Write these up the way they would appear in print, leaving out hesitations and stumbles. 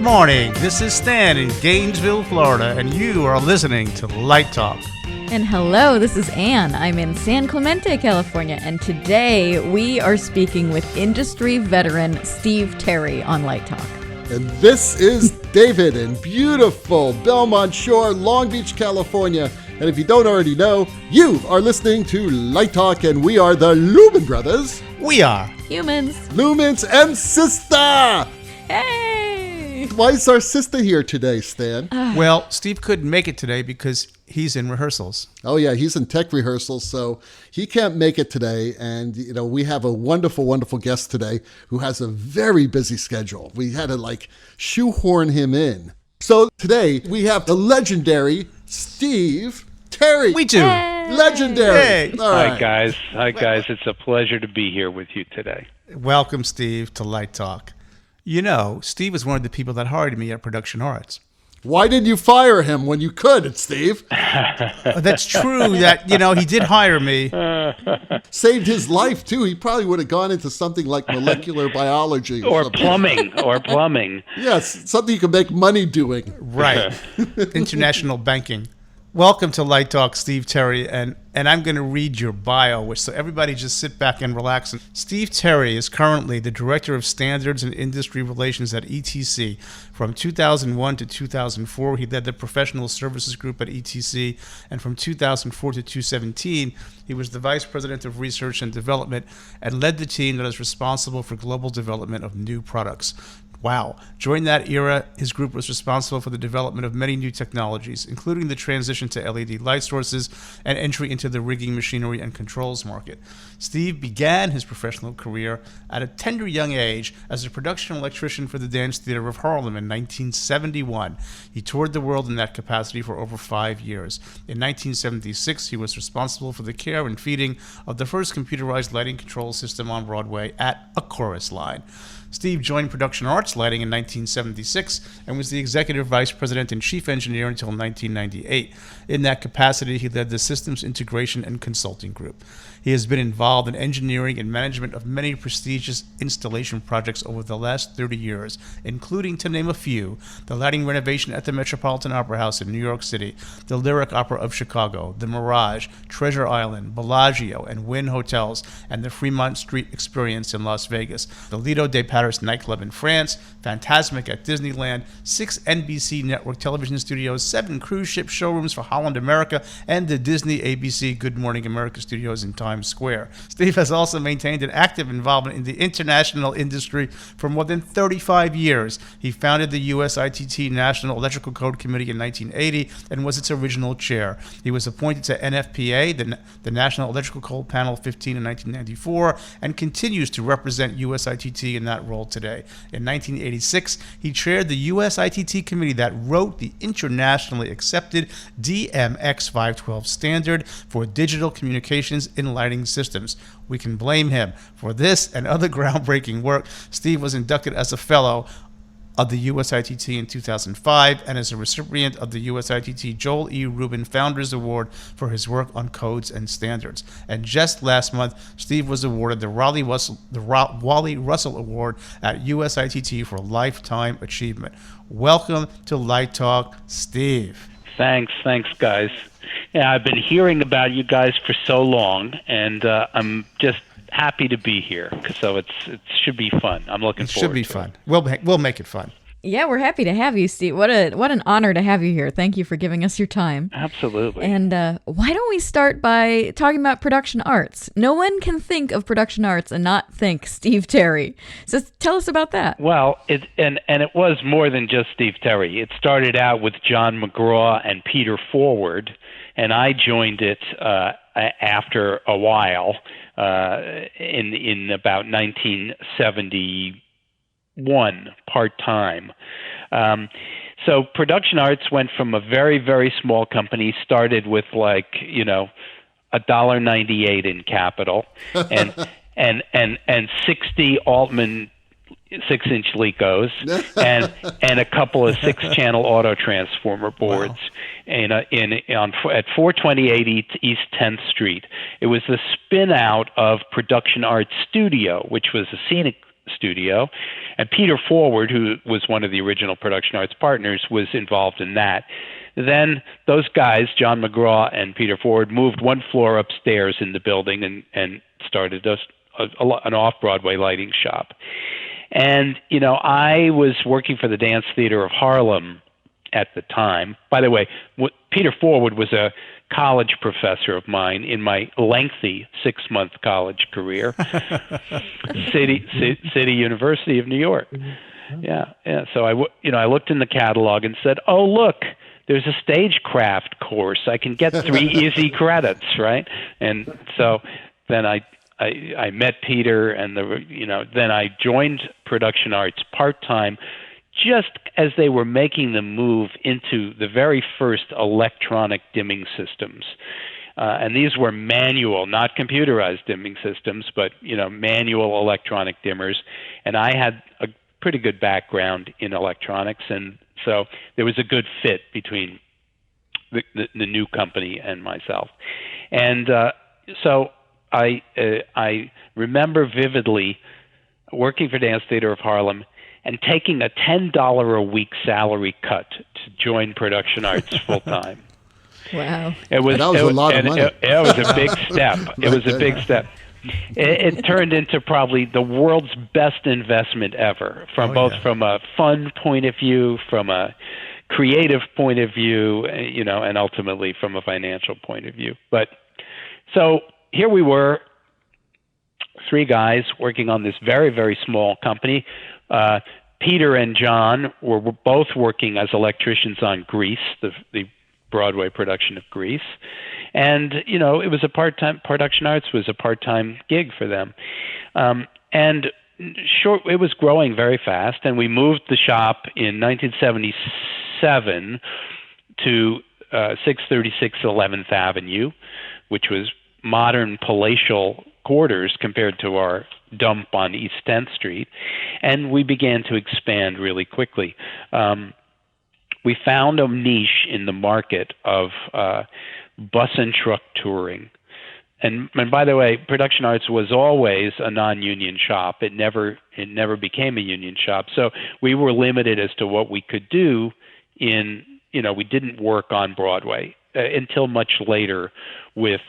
morning. This is Stan in Gainesville, Florida, and you are listening to Light Talk. And hello, this is Ann. I'm in San Clemente, California, and today we are speaking with industry veteran Steve Terry on Light Talk. And this is David in beautiful Belmont Shore, Long Beach, California. And if you don't already know, you are listening to Light Talk, and we are the Lumen Brothers. We are Humans. Lumens and Sistah. Hey! Why is our sister here today, Stan? Well, Steve couldn't make it today because he's in rehearsals. Oh, yeah, he's in tech rehearsals, so he can't make it today. And, you know, we have a wonderful, wonderful guest today who has a very busy schedule. We had to, shoehorn him in. So today we have the legendary Steve Terry. We do. Hey. Legendary. Hey. All right. Hi, guys. It's a pleasure to be here with you today. Welcome, Steve, to Light Talk. You know, Steve was one of the people that hired me at Production Arts. Why didn't you fire him when you could, Steve? That's true that, he did hire me. Saved his life, too. He probably would have gone into something like molecular biology. Or plumbing. Yes, something you can make money doing. Right. International banking. Welcome to Light Talk, Steve Terry, and I'm going to read your bio, so everybody just sit back and relax. Steve Terry is currently the Director of Standards and Industry Relations at ETC. From 2001 to 2004, he led the Professional Services Group at ETC, and from 2004 to 2017, he was the Vice President of Research and Development and led the team that is responsible for global development of new products. Wow. During that era, his group was responsible for the development of many new technologies, including the transition to LED light sources and entry into the rigging, machinery, and controls market. Steve began his professional career at a tender young age as a production electrician for the Dance Theater of Harlem in 1971. He toured the world in that capacity for over 5 years. In 1976, he was responsible for the care and feeding of the first computerized lighting control system on Broadway at a chorus line. Steve joined Production Arts Lighting in 1976 and was the Executive Vice President and Chief Engineer until 1998. In that capacity, he led the Systems Integration and Consulting Group. He has been involved in engineering and management of many prestigious installation projects over the last 30 years, including, to name a few, the lighting renovation at the Metropolitan Opera House in New York City, the Lyric Opera of Chicago, the Mirage, Treasure Island, Bellagio, and Wynn Hotels, and the Fremont Street Experience in Las Vegas, the Lido de Paris nightclub in France, Fantasmic at Disneyland, 6 NBC network television studios, 7 cruise ship showrooms for Holland America, and the Disney ABC Good Morning America studios in Times Square. Steve has also maintained an active involvement in the international industry for more than 35 years. He founded the USITT National Electrical Code Committee in 1980 and was its original chair. He was appointed to NFPA, the National Electrical Code Panel 15 in 1994, and continues to represent USITT in that role today. In 1986, he chaired the USITT committee that wrote the internationally accepted DMX 512 standard for digital communications in lighting systems. We can blame him for this and other groundbreaking work. Steve was inducted as a fellow of the USITT in 2005 and is a recipient of the USITT Joel E. Rubin Founders Award for his work on codes and standards. And just last month, Steve was awarded the Wally Russell Award at USITT for Lifetime Achievement. Welcome to Light Talk, Steve. Thanks, guys. Yeah, I've been hearing about you guys for so long, and I'm just happy to be here. So it should be fun. I'm looking forward to it. It should be fun. We'll make it fun. Yeah, we're happy to have you, Steve. What an honor to have you here. Thank you for giving us your time. Absolutely. And why don't we start by talking about production arts? No one can think of production arts and not think Steve Terry. So tell us about that. Well, it was more than just Steve Terry. It started out with John McGraw and Peter Forward, and I joined it after a while in about 1971, part-time. So Production Arts went from a very, very small company, started with $1.98 in capital and 60 Altman 6-inch Lecos and a couple of 6-channel auto transformer boards. Wow. At 428 East 10th Street. It was the spin out of Production Arts Studio, which was a studio. And Peter Forward, who was one of the original Production Arts partners, was involved in that. Then those guys, John McGraw and Peter Forward, moved one floor upstairs in the building and started an off-Broadway lighting shop. And, I was working for the Dance Theater of Harlem at the time. By the way, Peter Forward was a college professor of mine in my lengthy 6-month college career, City University of New York. Yeah. So I looked in the catalog and said, "Oh, look, there's a stagecraft course. I can get 3 easy credits, right?" And so then I met Peter, and then I joined Production Arts part-time, just as they were making the move into the very first electronic dimming systems. And these were manual, not computerized dimming systems, but, manual electronic dimmers. And I had a pretty good background in electronics, and so there was a good fit between the new company and myself. And so I remember vividly working for Dance Theater of Harlem and taking a $10 a week salary cut to join Production Arts full time. Wow. That was a lot of money. It was a big step. It was a big step. It turned into probably the world's best investment ever, from a fun point of view, from a creative point of view, and ultimately from a financial point of view. But so here we were, 3 guys working on this very, very small company. Peter and John were both working as electricians on Grease, the Broadway production of Grease. And, it was a part-time, Production Arts was a part-time gig for them. And it was growing very fast, and we moved the shop in 1977 to 636 11th Avenue, which was modern palatial quarters compared to our dump on East 10th Street, and we began to expand really quickly. We found a niche in the market of bus and truck touring. And by the way, Production Arts was always a non-union shop. It never became a union shop. So we were limited as to what we could do we didn't work on Broadway until much later with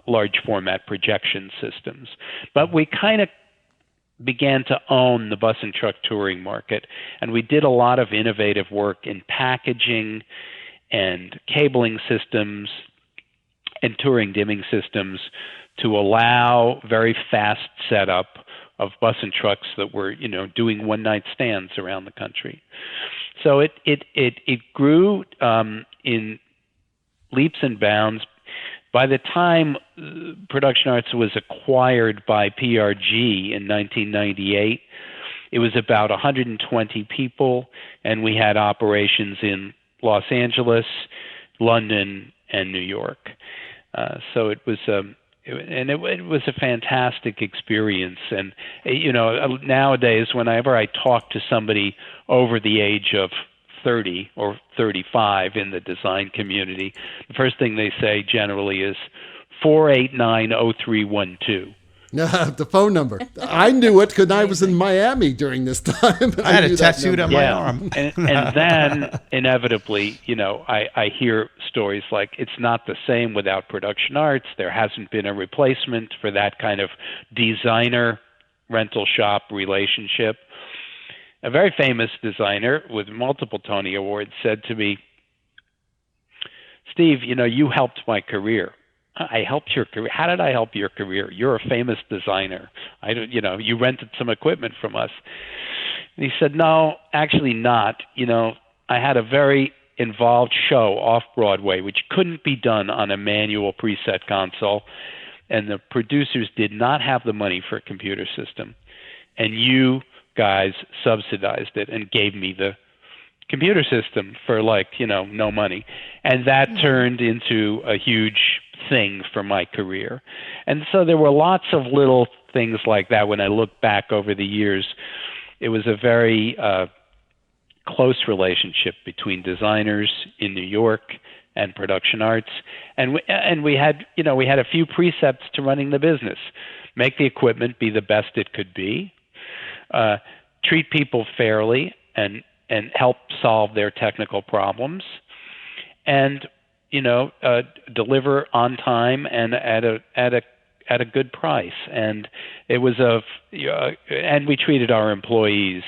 large format projection systems. But we kind of began to own the bus and truck touring market, and we did a lot of innovative work in packaging and cabling systems and touring dimming systems to allow very fast setup of bus and trucks that were, doing one-night stands around the country. So it grew in leaps and bounds. By the time Production Arts was acquired by PRG in 1998, it was about 120 people, and we had operations in Los Angeles, London, and New York. So it was it was a fantastic experience. And nowadays, whenever I talk to somebody over the age of 30 or 35 in the design community, the first thing they say generally is 489-0312. The phone number. I knew it because I was in Miami during this time. I had it tattooed on my arm. and then inevitably, I hear stories like, it's not the same without Production Arts. There hasn't been a replacement for that kind of designer rental shop relationship. A very famous designer with multiple Tony Awards said to me, "Steve, you helped my career." "I helped your career? How did I help your career? You're a famous designer. You rented some equipment from us." And he said, "No, actually not. I had a very involved show off Broadway, which couldn't be done on a manual preset console, and the producers did not have the money for a computer system. And you guys subsidized it and gave me the computer system for no money." And that turned into a huge thing for my career. And so there were lots of little things like that. When I look back over the years, it was a very close relationship between designers in New York and Production Arts. And we had a few precepts to running the business. Make the equipment be the best it could be. treat people fairly and help solve their technical problems, and deliver on time and at a good price. And it was and we treated our employees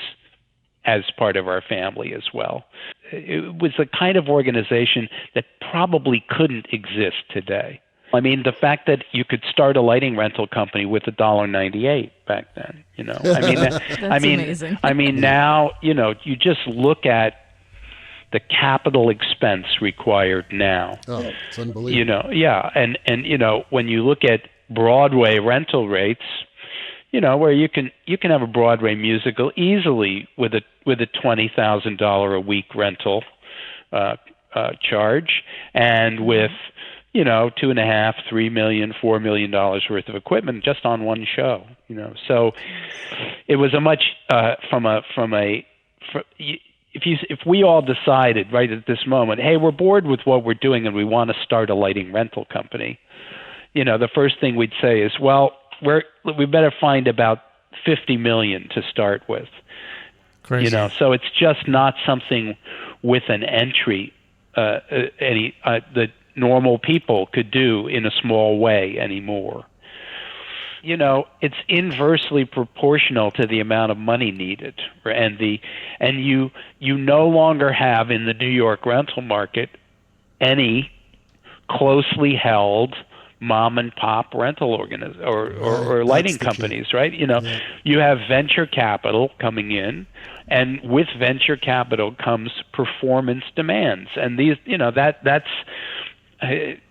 as part of our family as well. It was a kind of organization that probably couldn't exist today. I mean, the fact that you could start a lighting rental company with $1.98 back then, That's amazing. I mean, now, you just look at the capital expense required now. Oh, it's unbelievable. And when you look at Broadway rental rates, where you can have a Broadway musical easily with a $20,000 a week rental charge, and with $2.5, $3 million, $4 million worth of equipment just on one show. So it was a much if we all decided right at this moment, hey, we're bored with what we're doing and we want to start a lighting rental company, the first thing we'd say is, well, we better find about $50 million to start with. Crazy. So it's just not something with an entry that normal people could do in a small way anymore. It's inversely proportional to the amount of money needed, and you no longer have in the New York rental market any closely held mom and pop rental or lighting companies, right? You have venture capital coming in, and with venture capital comes performance demands, and these,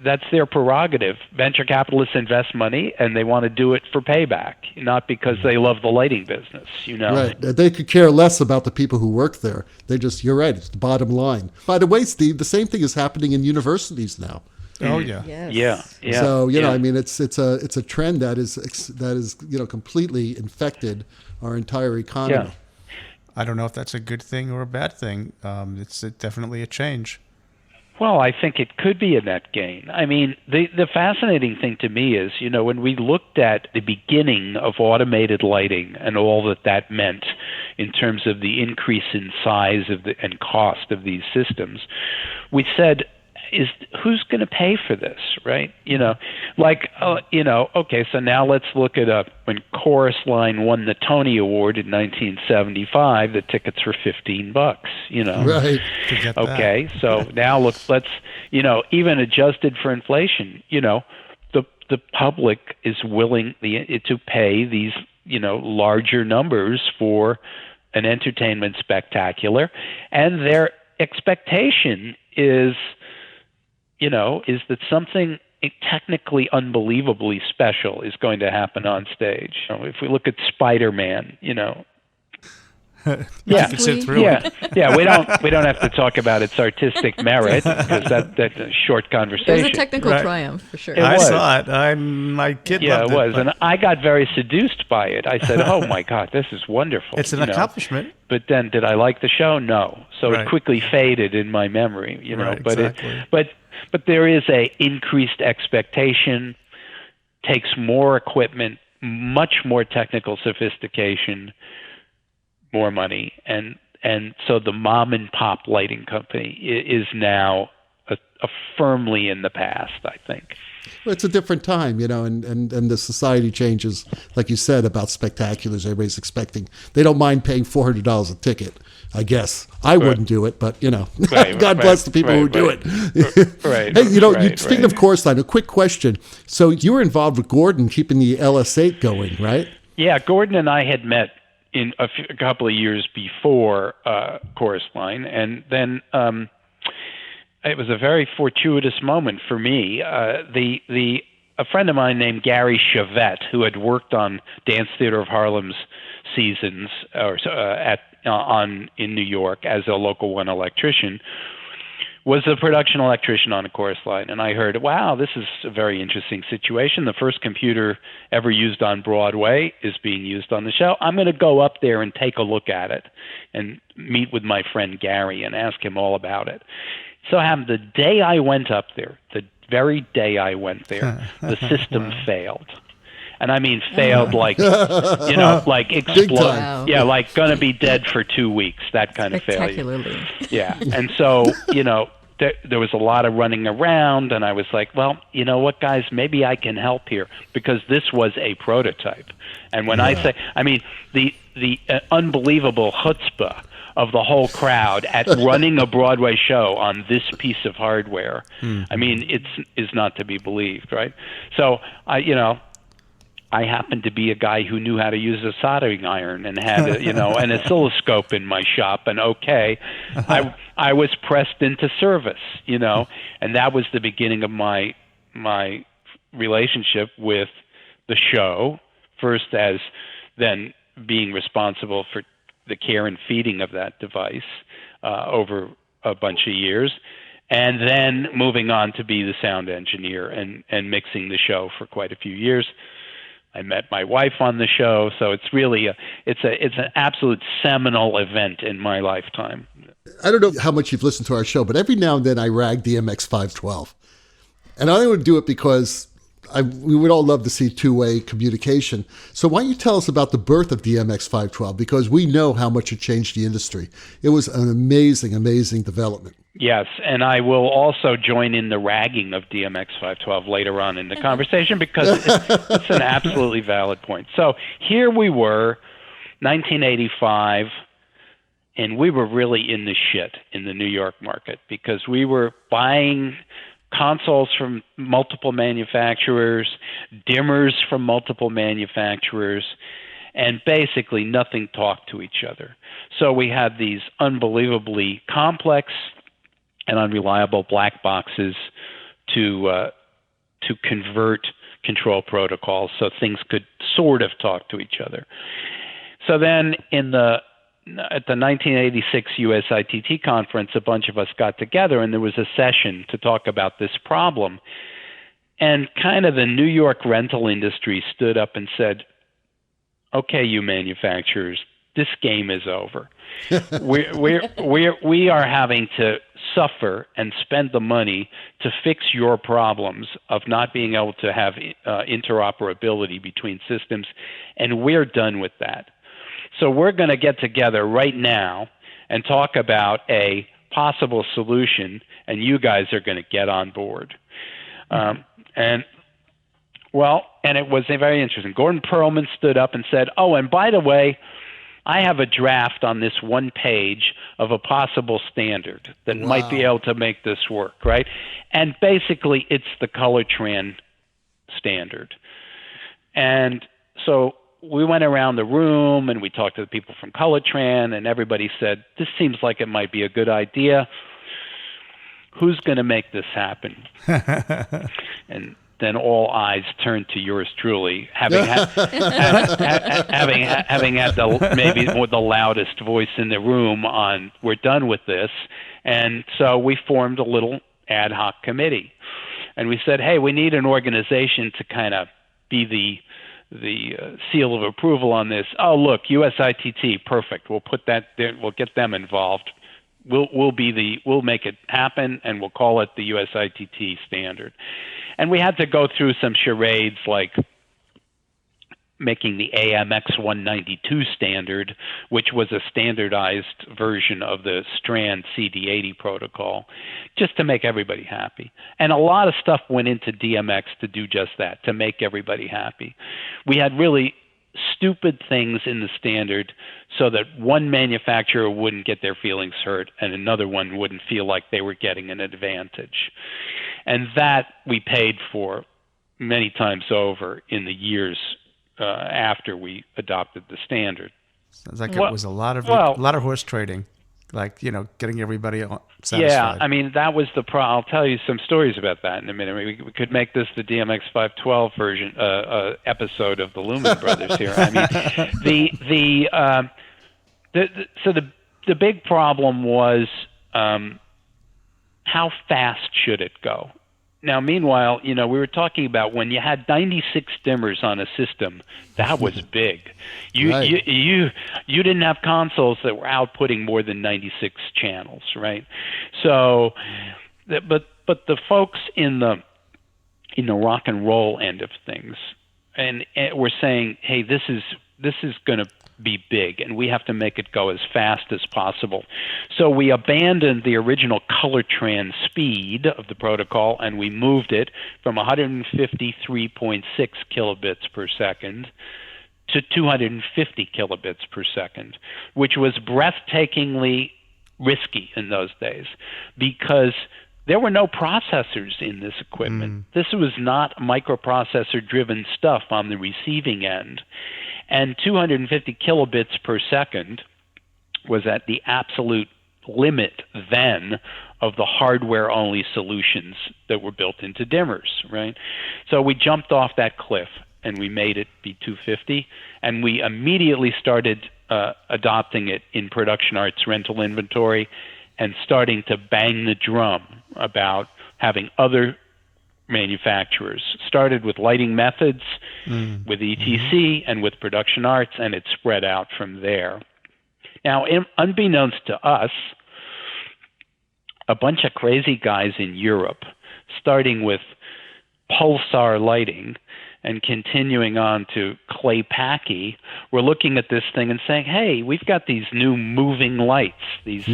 that's their prerogative. Venture capitalists invest money, and they want to do it for payback, not because they love the lighting business. Right. They could care less about the people who work there. You're right. It's the bottom line. By the way, Steve, the same thing is happening in universities now. Oh yeah. Yes. Yeah. So I mean, it's a trend that is completely infected our entire economy. Yeah. I don't know if that's a good thing or a bad thing. It's definitely a change. Well, I think it could be a net gain. I mean, the fascinating thing to me is, when we looked at the beginning of automated lighting and all that meant in terms of the increase in size and cost of these systems, we said, who's going to pay for this, right? Okay, so now let's look at when Chorus Line won the Tony Award in 1975, the tickets were $15, Right. Forget okay, so now let's even adjusted for inflation, the public is willing to pay these, larger numbers for an entertainment spectacular, and their expectation is that something technically unbelievably special is going to happen on stage. If we look at Spiderman, Yeah, sit through it. We don't have to talk about its artistic merit because that's a short conversation. It was a technical triumph for sure. I was. saw it. My kid loved it was, but and I got very seduced by it. I said, "Oh my God, this is wonderful!" it's an accomplishment. But then, did I like the show? No. So Right. it quickly faded in my memory. Right, but exactly. but there is a increased expectation. Takes more equipment, much more technical sophistication, more money, and so the mom and pop lighting company is now a firmly in the past, I think. Well, it's a different time, and the society changes, like you said, about spectaculars. Everybody's expecting. They don't mind paying $400 a ticket, I guess. I wouldn't do it, but, God bless the people who do it. Right. Hey, speaking of Chorus Line, a quick question. So you were involved with Gordon keeping the LS8 going, right? Yeah, Gordon and I had met in a couple of years before Chorus Line, and then it was a very fortuitous moment for me. A friend of mine named Gary Chavette, who had worked on Dance Theater of Harlem's seasons in New York as a Local 1 electrician, was the production electrician on a Chorus Line. And I heard, wow, this is a very interesting situation. The first computer ever used on Broadway is being used on the show. I'm going to go up there and take a look at it and meet with my friend Gary and ask him all about it. So the day I went up there, the very day I went there, the system failed. and I mean failed like like explode. Wow. Yeah, like gonna be dead for 2 weeks. That kind of failure. Spectacularly. Yeah, and so there was a lot of running around, and I was like, well, you know what, guys, maybe I can help here, because this was a prototype. And when I say, I mean, the unbelievable chutzpah of the whole crowd at running a Broadway show on this piece of hardware, I mean, is not to be believed, right? So, I happened to be a guy who knew how to use a soldering iron and had an oscilloscope in my shop, and I was pressed into service, and that was the beginning of my relationship with the show, first as then being responsible for the care and feeding of that device over a bunch of years, and then moving on to be the sound engineer and mixing the show for quite a few years. I met my wife on the show, so it's really it's an absolute seminal event in my lifetime. I don't know how much you've listened to our show, but every now and then I rag DMX 512. And I only would do it because we would all love to see two-way communication. So why don't you tell us about the birth of DMX 512? Because we know how much it changed the industry. It was an amazing, amazing development. Yes, and I will also join in the ragging of DMX 512 later on in the conversation, because it's an absolutely valid point. So here we were, 1985, and we were really in the shit in the New York market, because we were buying consoles from multiple manufacturers, dimmers from multiple manufacturers, and basically nothing talked to each other. So we had these unbelievably complex and unreliable black boxes to convert control protocols so things could sort of talk to each other. So then at the 1986 USITT conference, a bunch of us got together, and there was a session to talk about this problem. And kind of the New York rental industry stood up and said, okay, you manufacturers, this game is over. We are having to suffer and spend the money to fix your problems of not being able to have interoperability between systems, and we're done with that. So we're going to get together right now and talk about a possible solution, and you guys are going to get on board. And it was very interesting. Gordon Pearlman stood up and said, oh, and by the way, I have a draft on this one page of a possible standard that might be able to make this work, right? And basically, it's the ColorTran standard. And so we went around the room and we talked to the people from ColorTran, and everybody said, this seems like it might be a good idea. Who's going to make this happen? And then all eyes turned to yours truly, having had maybe the loudest voice in the room on, we're done with this. And so we formed a little ad hoc committee. And we said, hey, we need an organization to kind of be the seal of approval on this. Oh, look, USITT, perfect. We'll put that there. We'll get them involved. We'll make it happen, and we'll call it the USITT Standard. And we had to go through some charades like making the AMX 192 standard, which was a standardized version of the Strand CD80 protocol, just to make everybody happy. And a lot of stuff went into DMX to do just that, to make everybody happy. We had really stupid things in the standard so that one manufacturer wouldn't get their feelings hurt and another one wouldn't feel like they were getting an advantage. And that we paid for many times over in the years after we adopted the standard. Sounds like it was a lot of horse trading, like, getting everybody satisfied. Yeah, I mean, that was the I'll tell you some stories about that in a minute. We could make this the DMX 512 version episode of the Lumen Brothers here. I mean, the big problem was how fast should it go? Now, meanwhile, we were talking about when you had 96 dimmers on a system, that was big. You didn't have consoles that were outputting more than 96 channels, right? So, but the folks in the rock and roll end of things and we're saying, hey, this is going to be big, and we have to make it go as fast as possible. So we abandoned the original color trans speed of the protocol, and we moved it from 153.6 kilobits per second to 250 kilobits per second, which was breathtakingly risky in those days because there were no processors in this equipment. This was not microprocessor-driven stuff on the receiving end. And 250 kilobits per second was at the absolute limit then of the hardware-only solutions that were built into dimmers, right? So we jumped off that cliff, and we made it be 250, and we immediately started adopting it in production arts rental inventory and starting to bang the drum about having other manufacturers. Started with lighting methods, with ETC, and with production arts, and it spread out from there. Now, unbeknownst to us, a bunch of crazy guys in Europe, starting with pulsar lighting and continuing on to clay packy, we're looking at this thing and saying, hey, we've got these new moving lights, these,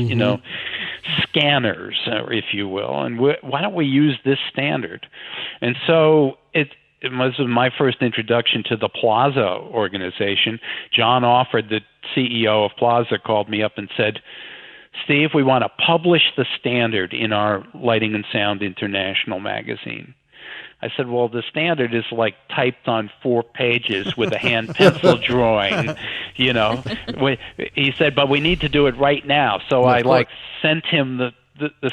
scanners, if you will, and why don't we use this standard? And so it was my first introduction to the Plaza organization. John Offord, the CEO of Plaza, called me up and said, Steve, we want to publish the standard in our Lighting and Sound International magazine. I said, well, the standard is like typed on 4 pages with a hand pencil drawing, He said, but we need to do it right now. So I sent him the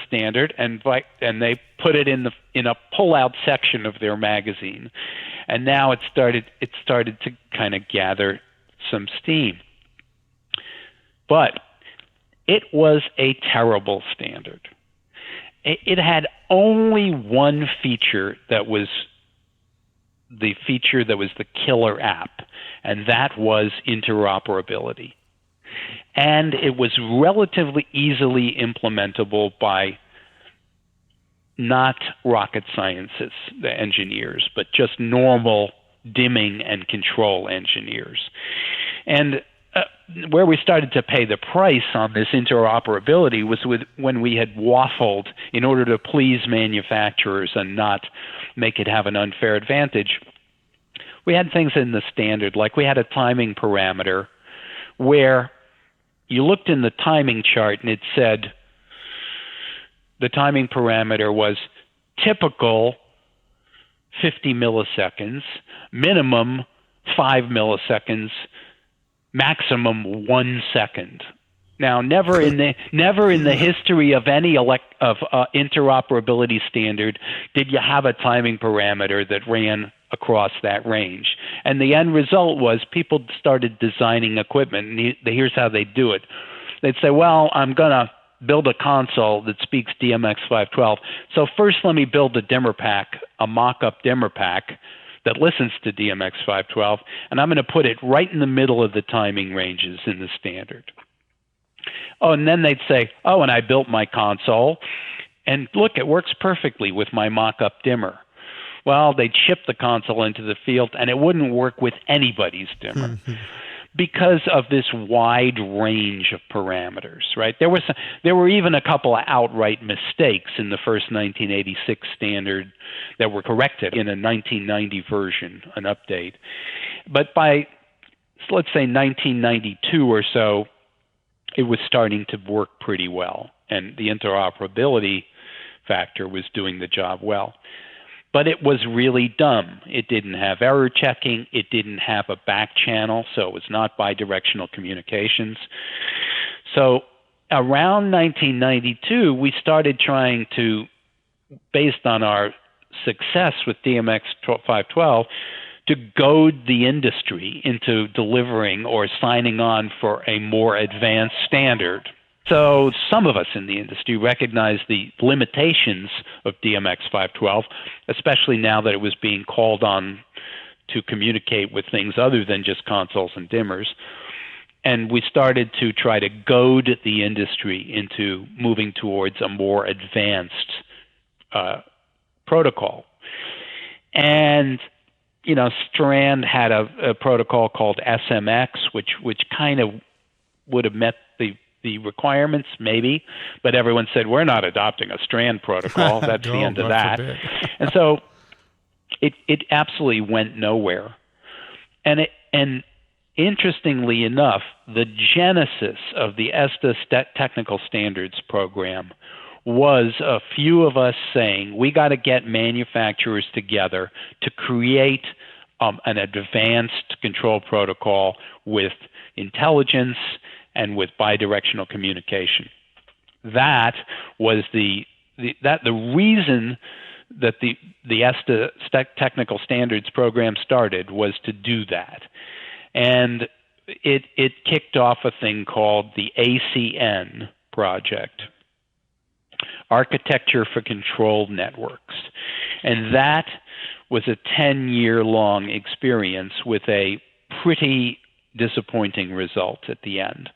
standard, and they put it in a pull-out section of their magazine. And now it started to kind of gather some steam. But it was a terrible standard. It had only one feature that was the killer app, and that was interoperability. And it was relatively easily implementable by not rocket scientists, the engineers, but just normal dimming and control engineers. And where we started to pay the price on this interoperability was when we had waffled in order to please manufacturers and not make it have an unfair advantage. We had things in the standard, like we had a timing parameter where you looked in the timing chart and it said the timing parameter was typical 50 milliseconds, minimum 5 milliseconds, maximum 1 second. Now, never in the history of any interoperability standard did you have a timing parameter that ran across that range. And the end result was people started designing equipment, and here's how they do it. They'd say, well, I'm going to build a console that speaks DMX512. So first let me build a dimmer pack, a mock-up dimmer pack that listens to DMX512, and I'm going to put it right in the middle of the timing ranges in the standard. Oh, and then they'd say, oh, and I built my console, and look, it works perfectly with my mock-up dimmer. Well, they'd ship the console into the field, and it wouldn't work with anybody's dimmer because of this wide range of parameters, right? There were even a couple of outright mistakes in the first 1986 standard that were corrected in a 1990 version, an update. But by, let's say, 1992 or so, it was starting to work pretty well, and the interoperability factor was doing the job well. But it was really dumb. It didn't have error checking. It didn't have a back channel, so it was not bidirectional communications. So around 1992, we started trying to, based on our success with DMX512, to goad the industry into delivering or signing on for a more advanced standard. So some of us in the industry recognized the limitations of DMX512, especially now that it was being called on to communicate with things other than just consoles and dimmers. And we started to try to goad the industry into moving towards a more advanced protocol. And Strand had a protocol called SMX, which kind of would have met the requirements, maybe, but everyone said, we're not adopting a Strand protocol. That's the end of that. And so it absolutely went nowhere. And interestingly enough, the genesis of the ESTA Technical Standards Program was a few of us saying, we got to get manufacturers together to create an advanced control protocol with intelligence and with bidirectional communication. That was the reason that the ESTA Technical Standards Program started, was to do that. And it kicked off a thing called the ACN Project, Architecture for Controlled Networks. And that was a 10-year-long experience with a pretty disappointing result at the end.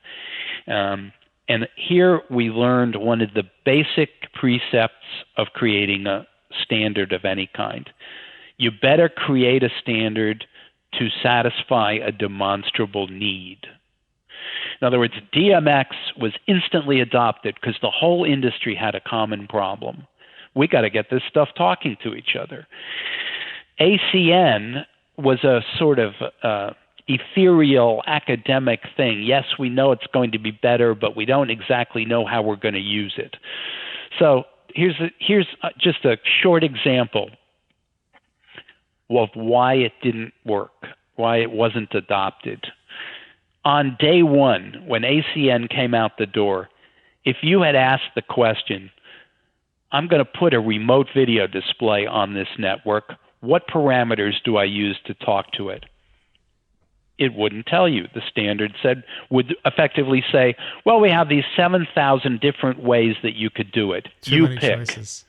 And here we learned one of the basic precepts of creating a standard of any kind. You better create a standard to satisfy a demonstrable need. In other words, DMX was instantly adopted because the whole industry had a common problem. We got to get this stuff talking to each other. ACN was a sort of ethereal academic thing. Yes, we know it's going to be better, but we don't exactly know how we're going to use it. So here's just a short example of why it didn't work, why it wasn't adopted. On day one, when ACN came out the door, if you had asked the question, I'm going to put a remote video display on this network, what parameters do I use to talk to it? It wouldn't tell you. The standard would effectively say, well, we have these 7,000 different ways that you could do it. You pick. Choices.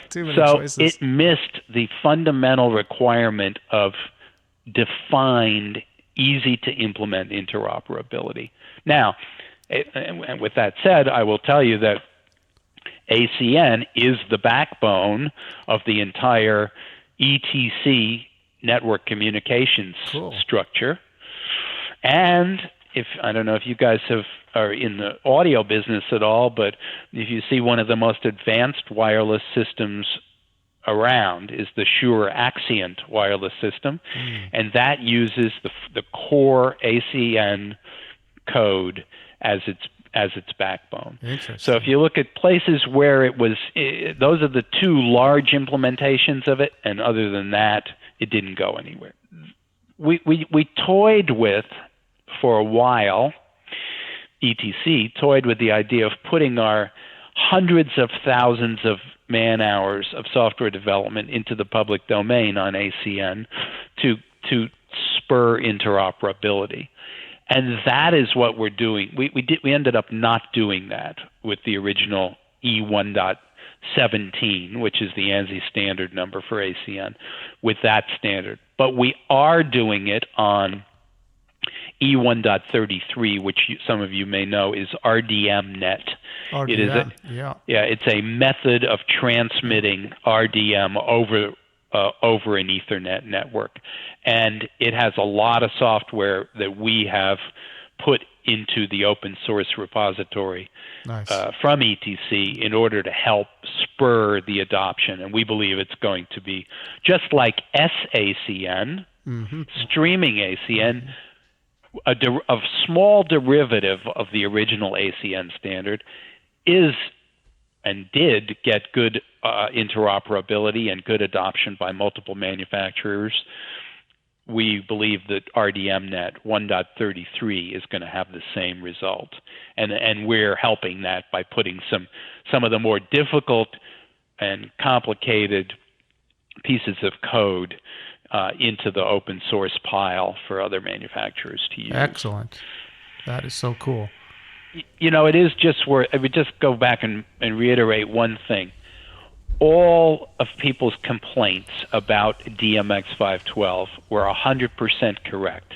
Too many so choices. It missed the fundamental requirement of defined, easy to implement interoperability. Now, and with that said, I will tell you that ACN is the backbone of the entire ETC network communications structure. And I don't know if you guys are in the audio business at all, but if you see one of the most advanced wireless systems around is the Shure Axient wireless system, and that uses the core ACN code as its backbone. So if you look at places where it was, those are the two large implementations of it, and other than that, it didn't go anywhere. We toyed with, for a while, ETC toyed with the idea of putting our hundreds of thousands of man-hours of software development into the public domain on ACN to spur interoperability. And that is what we're doing. We ended up not doing that with the original E1.17, which is the ANSI standard number for ACN, with that standard. But we are doing it on E1.33, which some of you may know is RDM-Net. RDM, it's a method of transmitting RDM over an Ethernet network. And it has a lot of software that we have put into the open source repository from ETC in order to help spur the adoption. And we believe it's going to be just like SACN, streaming ACN, a small derivative of the original ACN standard, is and did get good interoperability and good adoption by multiple manufacturers. We believe that RDMNet 1.33 is going to have the same result. And we're helping that by putting some of the more difficult and complicated pieces of code into the open source pile for other manufacturers to use. Excellent. That is so cool. It is just where I would just go back and reiterate one thing. All of people's complaints about DMX 512 were 100% correct.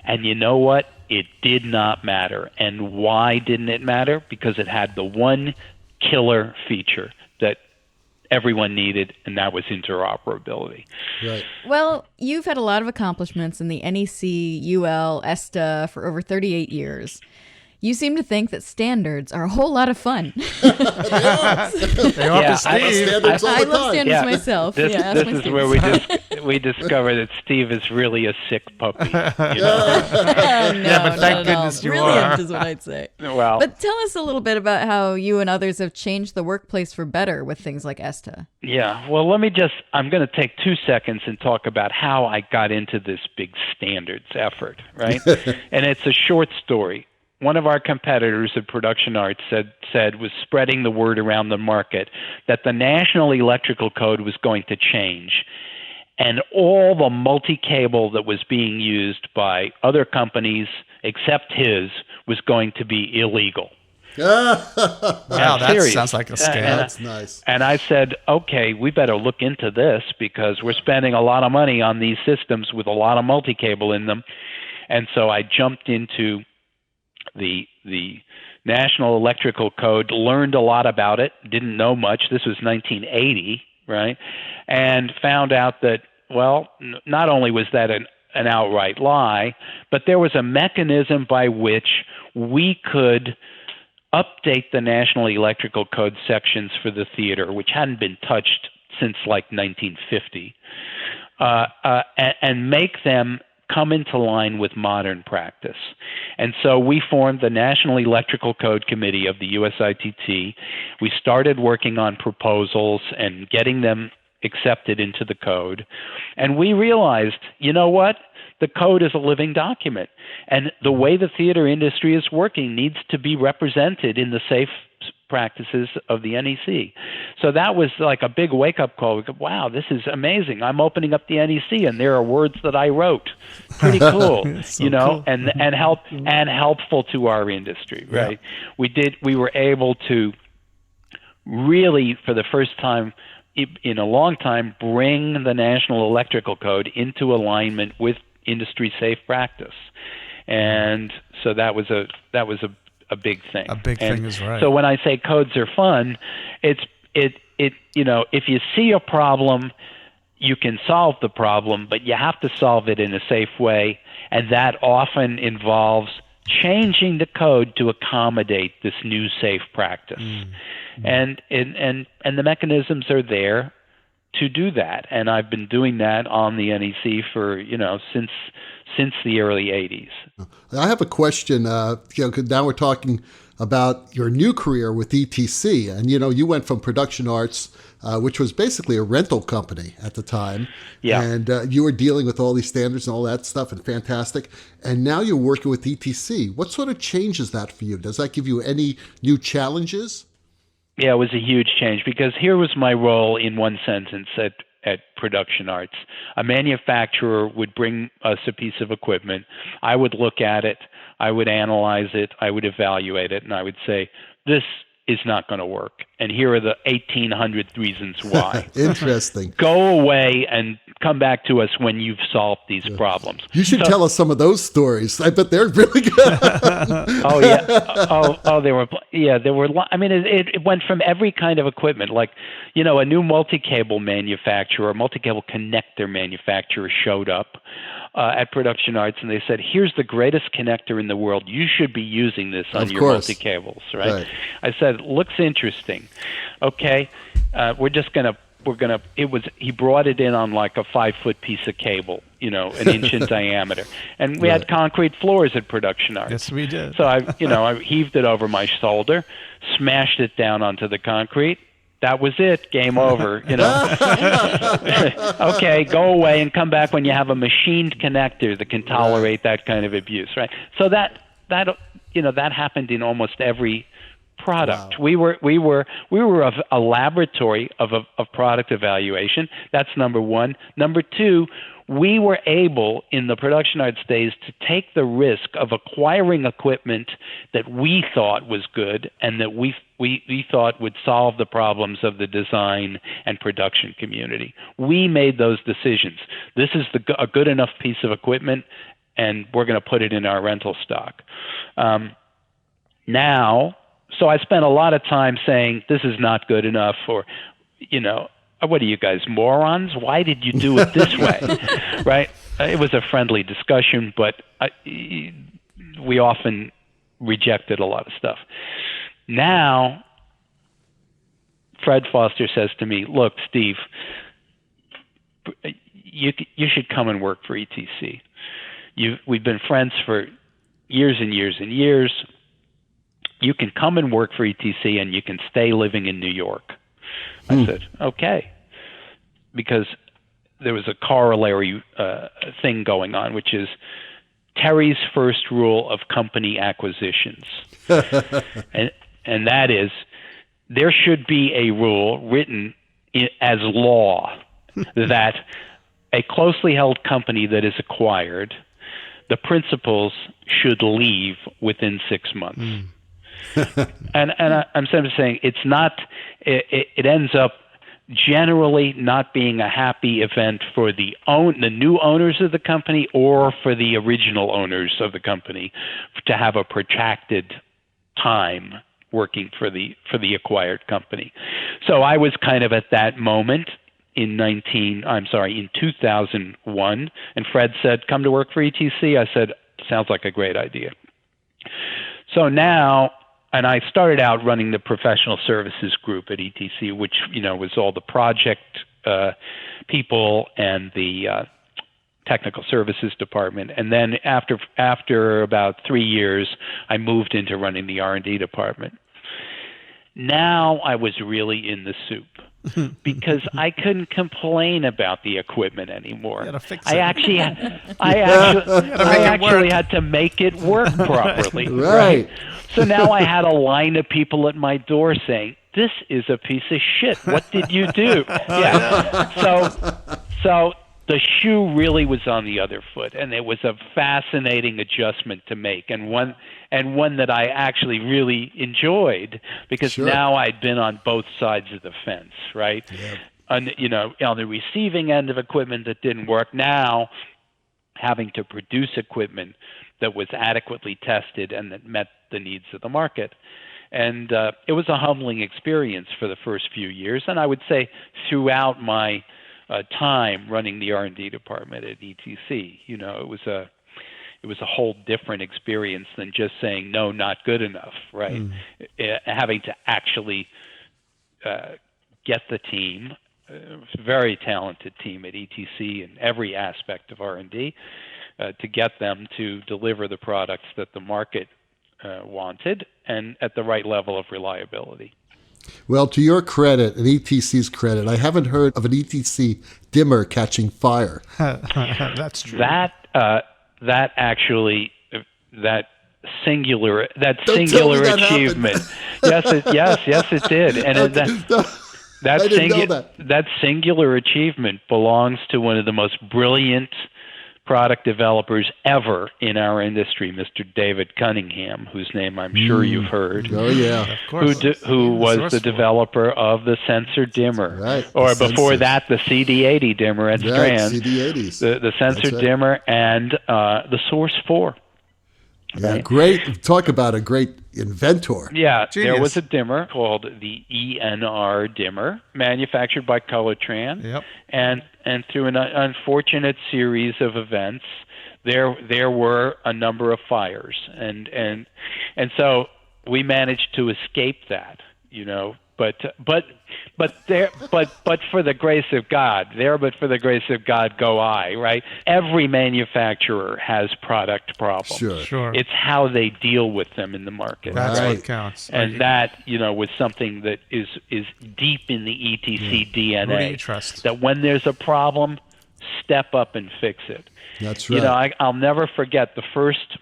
And you know what? It did not matter. And why didn't it matter? Because it had the one killer feature that everyone needed, and that was interoperability. Right. Well, you've had a lot of accomplishments in the NEC, UL, ESTA for over 38 years. You seem to think that standards are a whole lot of fun. They are for Steve. Standards all I the love time. standards myself. This ask my is students. where we discover that Steve is really a sick puppy. No, but thank not at all. goodness you Brilliant are. is what I'd say. Well, But tell us a little bit about how you and others have changed the workplace for better with things like ESTA. yeah. Well, I'm going to take 2 seconds and talk about how I got into this big standards effort, right? And it's a short story. One of our competitors at Production Arts said was spreading the word around the market that the National Electrical Code was going to change, and all the multi-cable that was being used by other companies except his was going to be illegal. Wow, that serious. sounds like a scam. That's nice. And I said, okay, we better look into this because we're spending a lot of money on these systems with a lot of multi-cable in them. And so I jumped into the National Electrical Code, learned a lot about it, didn't know much. This was 1980, right? And found out that, well, not only was that an outright lie, but there was a mechanism by which we could update the National Electrical Code sections for the theater, which hadn't been touched since like 1950, and make them come into line with modern practice. And so we formed the National Electrical Code Committee of the USITT. We started working on proposals and getting them accepted into the code. And we realized, you know what? The code is a living document. And the way the theater industry is working needs to be represented in the safe practices of the NEC. So that was like a big wake-up call. We go, wow, this is amazing. I'm opening up the NEC, and there are words that I wrote. Pretty cool, So you know, cool. and helpful to our industry, right? Yeah. We were able to really, for the first time in a long time, bring the National Electrical Code into alignment with industry safe practice. And so that was a big thing. A big thing is right. So when I say codes are fun, it you know, if you see a problem, you can solve the problem, but you have to solve it in a safe way, and that often involves changing the code to accommodate this new safe practice. And the mechanisms are there to do that, and I've been doing that on the NEC for, you know, since the early 80s. I have a question. 'Cause now we're talking about your new career with ETC, and you went from Production Arts, which was basically a rental company at the time, and you were dealing with all these standards and all that stuff, and fantastic. And now you're working with ETC. What sort of changes that for you? Does that give you any new challenges? Yeah, it was a huge change because here was my role in one sentence at Production Arts. A manufacturer would bring us a piece of equipment. I would look at it. I would analyze it. I would evaluate it. And I would say, this is not going to work. And here are the 1,800 reasons why. Interesting. Go away and come back to us when you've solved these problems. You should tell us some of those stories. I bet they're really good. Oh yeah. There were. I mean, it went from every kind of equipment, like, you know, a new multi-cable manufacturer, multi-cable connector manufacturer showed up at Production Arts, and they said, "Here's the greatest connector in the world. You should be using this on your multi-cables." Right? I said, "Looks interesting. Okay, he brought it in on like a 5-foot piece of cable, you know, an inch in diameter. And we had concrete floors at Production Arts. Yes, we did. So I heaved it over my shoulder, smashed it down onto the concrete. That was it. Game over, you know. Okay, go away and come back when you have a machined connector that can tolerate that kind of abuse, right? So that happened in almost every product. Wow. We were a laboratory of product evaluation. That's number one. Number two, we were able in the Production Arts days to take the risk of acquiring equipment that we thought was good and that we thought would solve the problems of the design and production community. We made those decisions. This is a good enough piece of equipment, and we're going to put it in our rental stock. So I spent a lot of time saying this is not good enough, or what are you guys, morons? Why did you do it this way? Right? It was a friendly discussion, but we often rejected a lot of stuff. Now, Fred Foster says to me, look, Steve, you should come and work for ETC. We've been friends for years and years and years. You can come and work for ETC and you can stay living in New York. I said, okay. Because there was a corollary thing going on, which is Terry's first rule of company acquisitions. and that is, there should be a rule written as law that a closely held company that is acquired, the principals should leave within 6 months. And I'm simply saying it's not. It ends up generally not being a happy event for the new owners of the company or for the original owners of the company to have a protracted time working for the acquired company. So I was kind of at that moment in 2001, and Fred said, "Come to work for ETC." I said, "Sounds like a great idea." So now, and I started out running the professional services group at ETC, which was all the project people and the technical services department. And then after about 3 years, I moved into running the R&D department. Now I was really in the soup because I couldn't complain about the equipment anymore. You gotta fix I it. actually had to make it work properly. Right. So now I had a line of people at my door saying, "This is a piece of shit. What did you do?" Yeah. So the shoe really was on the other foot, and it was a fascinating adjustment to make, and one that I actually really enjoyed because now I'd been on both sides of the fence, right? Yep. On the receiving end of equipment that didn't work, now having to produce equipment that was adequately tested and that met the needs of the market. And it was a humbling experience for the first few years, and I would say throughout my time running the R&D department at ETC, it was a whole different experience than just saying no, not good enough, right? Having to actually get the team, very talented team at ETC in every aspect of R&D, to get them to deliver the products that the market wanted and at the right level of reliability. Well, to your credit and ETC's credit, I haven't heard of an ETC dimmer catching fire. That's true. That singular achievement. Yes, it did. And that singular achievement belongs to one of the most brilliant product developers ever in our industry, Mr. David Cunningham, whose name I'm sure you've heard. Oh, yeah. Of course. Who was the developer of the sensor dimmer. Right. Or before that, the CD80 dimmer at Strand. CD80s. The sensor dimmer and the Source 4. Yeah, right? Great. Talk about a great inventor. Yeah, Genius. There was a dimmer called the ENR dimmer, manufactured by Colortran. Yep. And through an unfortunate series of events, there were a number of fires, and so we managed to escape that, But for the grace of God, go I, right? Every manufacturer has product problems. Sure. It's how they deal with them in the market. That's Right. what counts. And that, was something that is deep in the ETC DNA. Who do you trust? That when there's a problem, step up and fix it. That's right. I'll never forget the first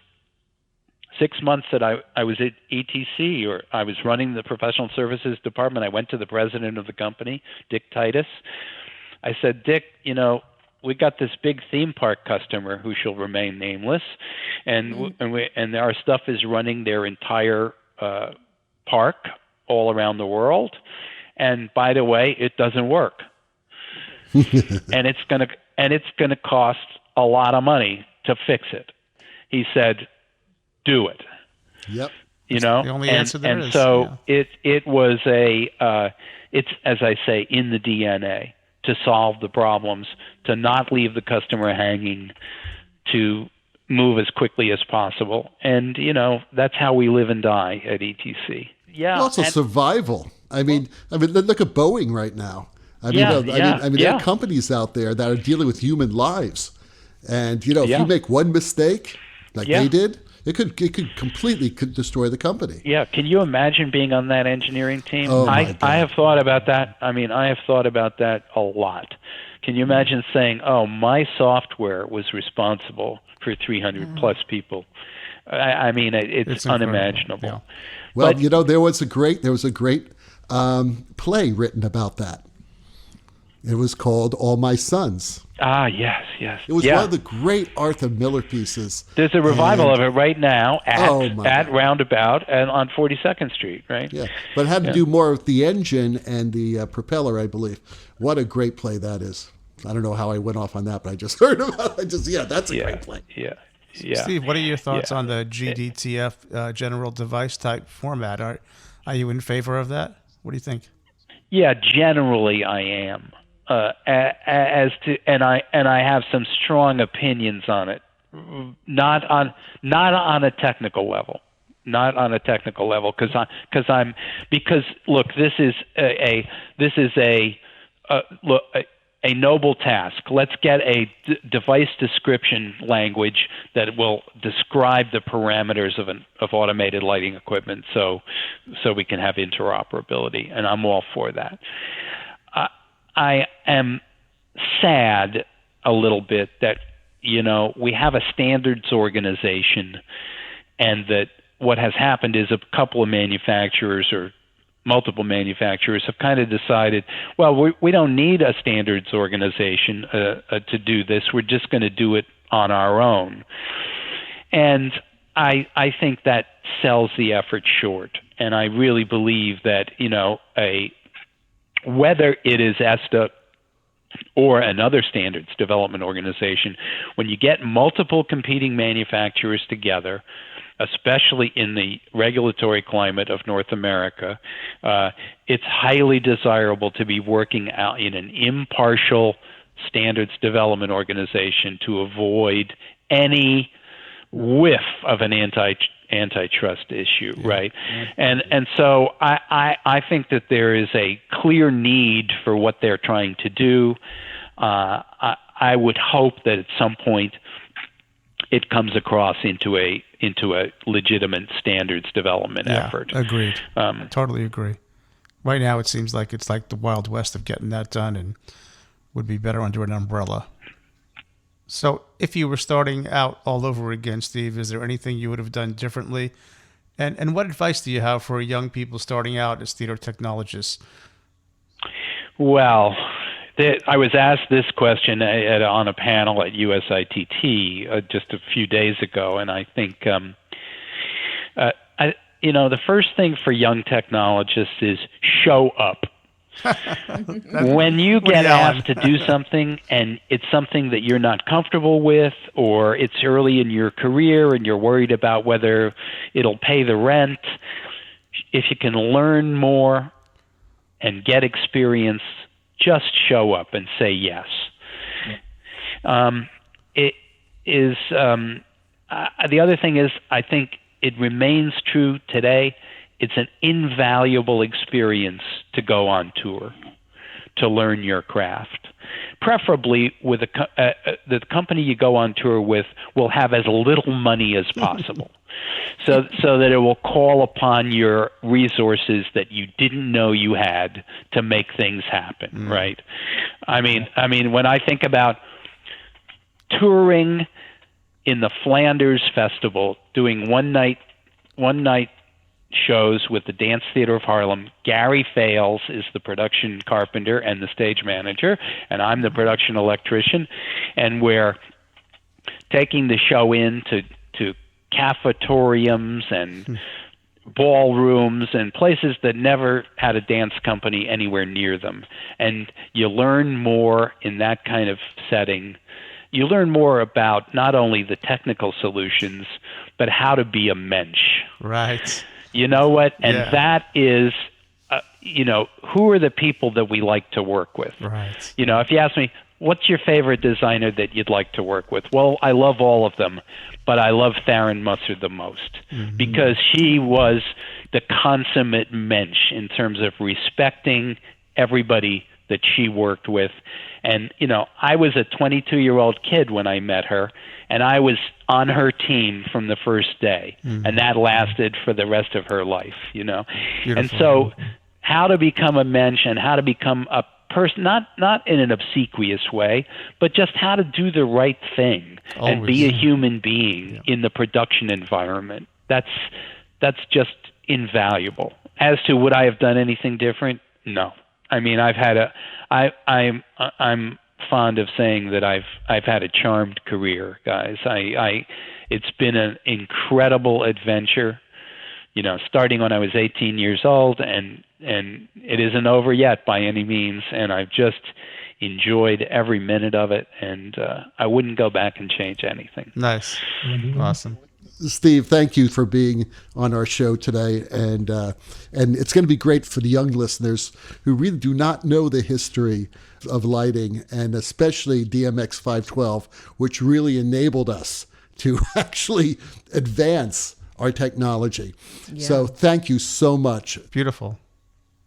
6 months that I was at ETC, or I was running the professional services department. I went to the president of the company, Dick Titus. I said, "Dick, we got this big theme park customer who shall remain nameless, and our stuff is running their entire park all around the world. And by the way, it doesn't work, and it's gonna cost a lot of money to fix it." He said, "Do it." Yep. You know, the only answer there and is. so Yeah. it was it's, as I say, in the DNA to solve the problems, to not leave the customer hanging, to move as quickly as possible. And, you know, that's how we live and die at ETC. Yeah. And also survival. I mean, look at Boeing right now. There are companies out there that are dealing with human lives. And, you know, if you make one mistake, like they did, it could completely destroy the company. Yeah. Can you imagine being on that engineering team? Oh, my God. I have thought about that. I mean, I have thought about that a lot. Can you imagine saying, "Oh, my software was responsible for 300 plus people"? I mean, it's unimaginable. Yeah. Well, you know, there was a great play written about that. It was called All My Sons. Ah, yes. It was one of the great Arthur Miller pieces. There's a revival of it right now at God. Roundabout and on 42nd Street, right? Yeah, but it had to do more with the engine and the propeller, I believe. What a great play that is. I don't know how I went off on that, but I just heard about it. That's a great play. Yeah. Steve, what are your thoughts on the GDTF general device type format? Are you in favor of that? What do you think? Yeah, generally I am. And I have some strong opinions on it. Not on a technical level. Not on a technical level because look, this is a noble task. Let's get a device description language that will describe the parameters of automated lighting equipment, so we can have interoperability, and I'm all for that. I am sad a little bit that, you know, we have a standards organization, and that what has happened is a couple of manufacturers or multiple manufacturers have kind of decided, well, we don't need a standards organization to do this. We're just going to do it on our own. And I think that sells the effort short. And I really believe that, you know, whether it is ESTA or another standards development organization, when you get multiple competing manufacturers together, especially in the regulatory climate of North America, it's highly desirable to be working out in an impartial standards development organization to avoid any whiff of an antitrust issue, right? And so I think that there is a clear need for what they're trying to do. I would hope that at some point it comes across into a legitimate standards development effort. Agreed. Totally agree. Right now, it seems like it's like the Wild West of getting that done, and would be better under an umbrella. So if you were starting out all over again, Steve, is there anything you would have done differently? And what advice do you have for young people starting out as theater technologists? Well, I was asked this question on a panel at USITT just a few days ago, and I think, the first thing for young technologists is show up. When you get asked to do something and it's something that you're not comfortable with, or it's early in your career and you're worried about whether it'll pay the rent, if you can learn more and get experience, just show up and say yes. It is the other thing is, I think it remains true today. It's an invaluable experience to go on tour, to learn your craft. Preferably with the company you go on tour with will have as little money as possible, so that it will call upon your resources that you didn't know you had to make things happen. Right? I mean, when I think about touring in the Flanders Festival, doing one night shows with the Dance Theater of Harlem. Gary Fales is the production carpenter and the stage manager, and I'm the production electrician, and we're taking the show into cafetoriums and ballrooms and places that never had a dance company anywhere near them. And you learn more in that kind of setting. You learn more about not only the technical solutions, but how to be a Mensch. Right. You know what? And Yeah. that is, who are the people that we like to work with? Right. If you ask me, what's your favorite designer that you'd like to work with? Well, I love all of them, but I love Theron Musser the most because she was the consummate Mensch in terms of respecting everybody that she worked with. And, I was a 22-year-old kid when I met her, and I was on her team from the first day, and that lasted for the rest of her life, Beautiful. And so how to become a Mensch and how to become a person, not in an obsequious way, but just how to do the right thing and be a human being in the production environment. That's just invaluable. As to would I have done anything different? No. I mean, I'm fond of saying that I've had a charmed career, guys. It's been an incredible adventure, starting when I was 18 years old, and it isn't over yet by any means, and I've just enjoyed every minute of it, and I wouldn't go back and change anything. Nice. Awesome. Steve, thank you for being on our show today, and it's going to be great for the young listeners who really do not know the history of lighting, and especially DMX 512, which really enabled us to actually advance our technology. Yeah. So thank you so much. Beautiful.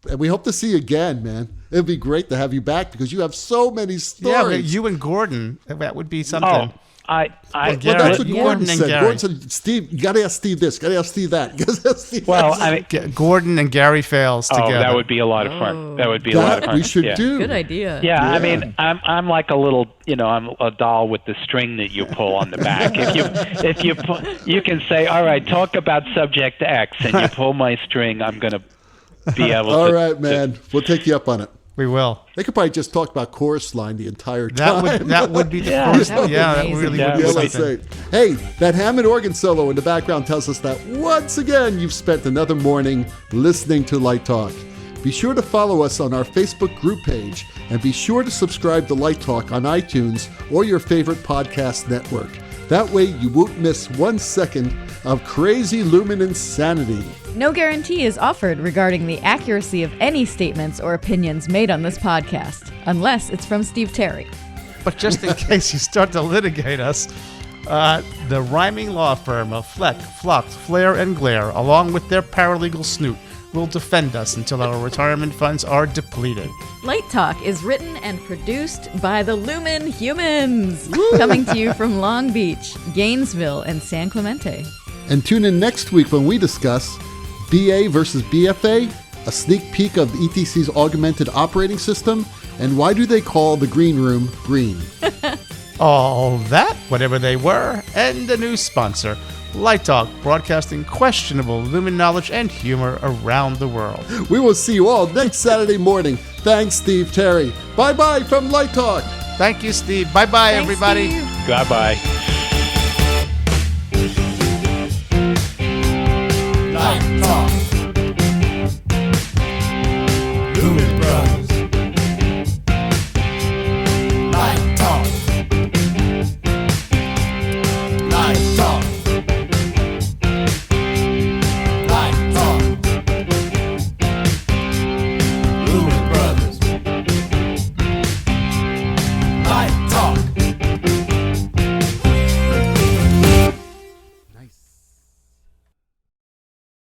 And we hope to see you again, man. It'd be great to have you back because you have so many stories. Yeah, but you and Gordon, that would be something. Oh, Well, that's what Yeah. Gordon Gordon and said. Gary. Gordon said, Steve, you got to ask Steve this, got to ask Steve that. Well, I mean, Gordon and Gary Fales together. that would be a lot of fun. That would be a lot of that fun. we should yeah. do. Good idea. Yeah, I mean, I'm like a little, I'm a doll with the string that you pull on the back. If you pull, you can say, all right, talk about subject X, and you pull my string, I'm going to be able to. All right, man. We'll take you up on it. We will. They could probably just talk about chorus line the entire time. That would be the Yeah. first. That would be That amazing. really Yeah. would be Yeah, let's something. say. Hey, that Hammond organ solo in the background tells us that once again you've spent another morning listening to Light Talk. Be sure to follow us on our Facebook group page, and be sure to subscribe to Light Talk on iTunes or your favorite podcast network. That way you won't miss 1 second of crazy Lumen insanity. No guarantee is offered regarding the accuracy of any statements or opinions made on this podcast, unless it's from Steve Terry. But just in case you start to litigate us, the rhyming law firm of Fleck, Flock, Flare, and Glare, along with their paralegal snoot, will defend us until our retirement funds are depleted. Light Talk is written and produced by the Lumen Humans, coming to you from Long Beach, Gainesville, and San Clemente. And tune in next week when we discuss BA versus BFA, a sneak peek of ETC's augmented operating system, and why do they call the green room green? All that, whatever they were, and a new sponsor, Light Talk, broadcasting questionable Lumen knowledge and humor around the world. We will see you all next Saturday morning. Thanks, Steve Terry. Bye-bye from Light Talk. Thank you, Steve. Bye-bye, Thanks, everybody. Steve. Bye-bye. Light Talk.